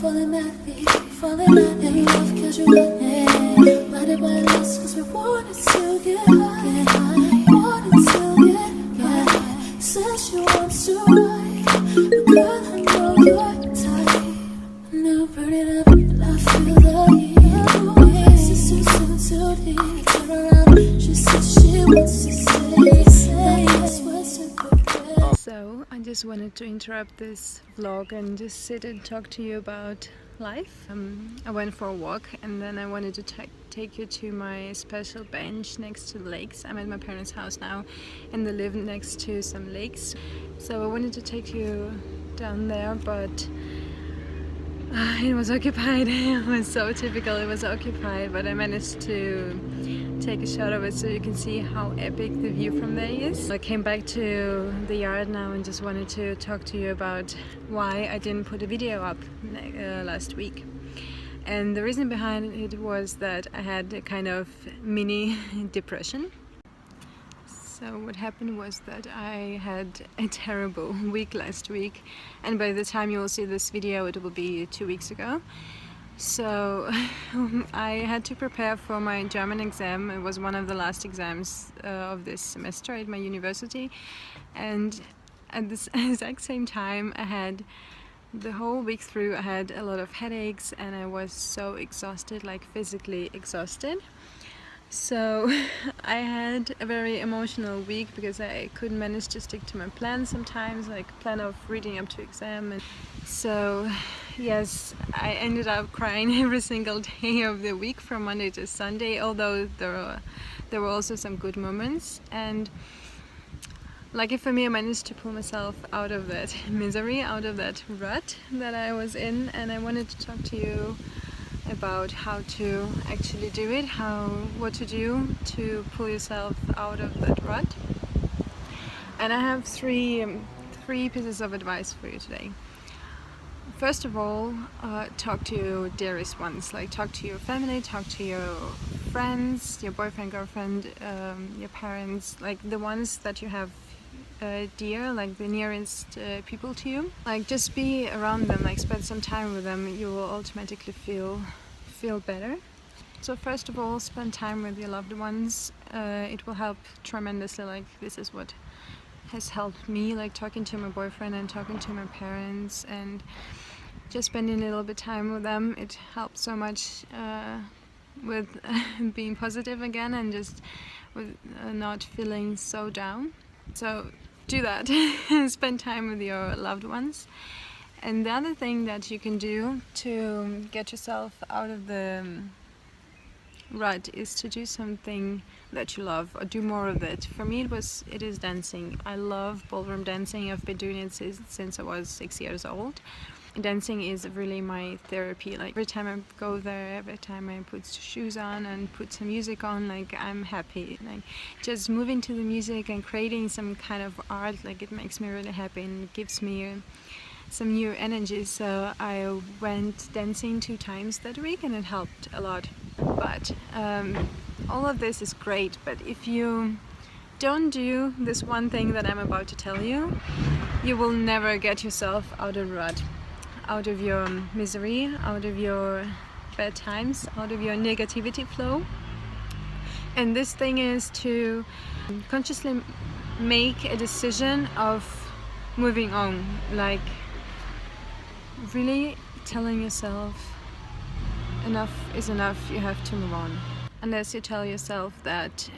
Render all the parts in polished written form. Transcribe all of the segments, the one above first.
falling madly, falling in love cause you're running. Blinded by lust cause we wanted to get high, wanted to get high. Says she wants to ride, but girl I know you're tight. Now burn it up and I feel the heat. This is too soon to leave. Turn around, she says she wants to say that's what's in the bed. So I just wanted to interrupt this vlog and just sit and talk to you about life. I went for a walk and then I wanted to take you to my special bench next to the lakes. I'm at my parents' house now and they live next to some lakes. So I wanted to take you down there, but it was occupied. It was so typical, it was occupied, but I managed to take a shot of it so you can see how epic the view from there is. I came back to the yard now and just wanted to talk to you about why I didn't put a video up last week. And the reason behind it was that I had a kind of mini depression. So what happened was that I had a terrible week last week, and by the time you will see this video it will be 2 weeks ago. So I had to prepare for my German exam. It was one of the last exams of this semester at my university, and at this exact same time I had the whole week through I had a lot of headaches and I was so exhausted, like physically exhausted. So I had a very emotional week because I couldn't manage to stick to my plan sometimes, like plan of reading up to exam. And so yes, I ended up crying every single day of the week from Monday to Sunday, although there were also some good moments. And lucky for me, I managed to pull myself out of that misery, out of that rut that I was in, and I wanted to talk to you about how to actually do it, what to do to pull yourself out of that rut. And I have three pieces of advice for you today. First of all, talk to your dearest ones, like talk to your family, talk to your friends, your boyfriend, girlfriend, your parents, like the ones that you have dear, like the nearest people to you. Like just be around them, like spend some time with them, you will automatically feel better. So first of all, spend time with your loved ones. It will help tremendously. Like this is what has helped me, like talking to my boyfriend and talking to my parents and just spending a little bit of time with them. It helps so much with being positive again and just with not feeling so down. So do that. Spend time with your loved ones. And the other thing that you can do to get yourself out of the rut is to do something that you love, or do more of it. For me it is dancing. I love ballroom dancing. I've been doing it since I was 6 years old. Dancing is really my therapy. Like every time I go there, every time I put shoes on and put some music on, like I'm happy. Like just moving to the music and creating some kind of art, like it makes me really happy and it gives me some new energy. So I went dancing 2 times that week and it helped a lot. But all of this is great, but if you don't do this one thing that I'm about to tell you, you will never get yourself out of the rut, out of your misery, out of your bad times, out of your negativity flow. And this thing is to consciously make a decision of moving on, like really telling yourself enough is enough, you have to move on. Unless you tell yourself that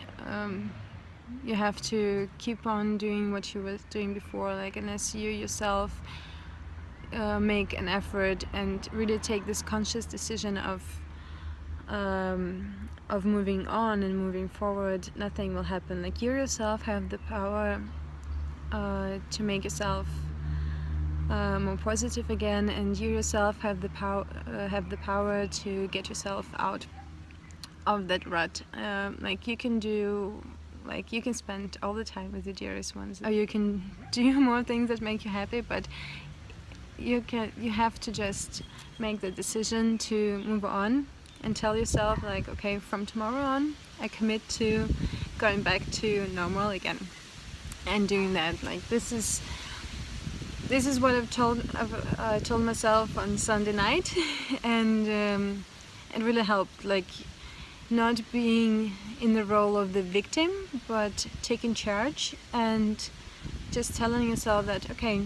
you have to keep on doing what you were doing before, like unless you yourself make an effort and really take this conscious decision of moving on and moving forward, nothing will happen. Like you yourself have the power to make yourself more positive again, and you yourself have the power to get yourself out of that rut. Like you can do, like you can spend all the time with your dearest ones, or you can do more things that make you happy, but you have to just make the decision to move on and tell yourself, like, okay, from tomorrow on I commit to going back to normal again and doing that. Like this is this is what I told myself on Sunday night, and it really helped. Like, not being in the role of the victim, but taking charge and just telling yourself that, okay,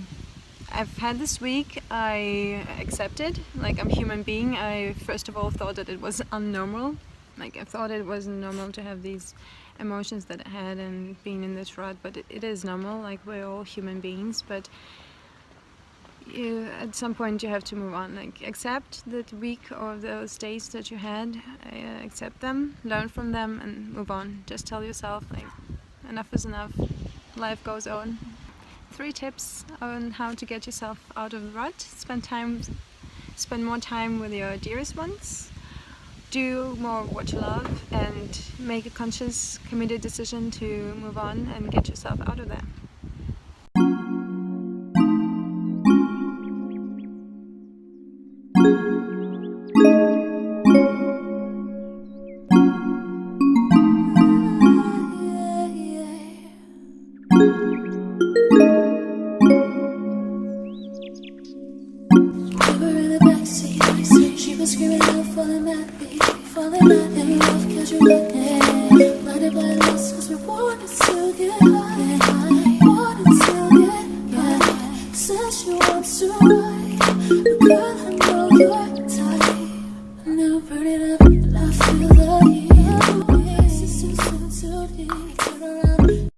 I've had this week, I accept it, like I'm a human being. I first of all thought that it was unnormal, like I thought it wasn't normal to have these emotions that I had and being in this rut, but it is normal, like we're all human beings. But at some point you have to move on, like accept that week or those days that you had, accept them, learn from them and move on. Just tell yourself, like, enough is enough, life goes on. 3 tips on how to get yourself out of the rut: spend more time with your dearest ones, do more what you love, and make a conscious, committed decision to move on and get yourself out of there. Screaming out, falling madly in love, cause you got me blinded by lust, cause we wanted to get high, wanted to get high. Says she wants to ride.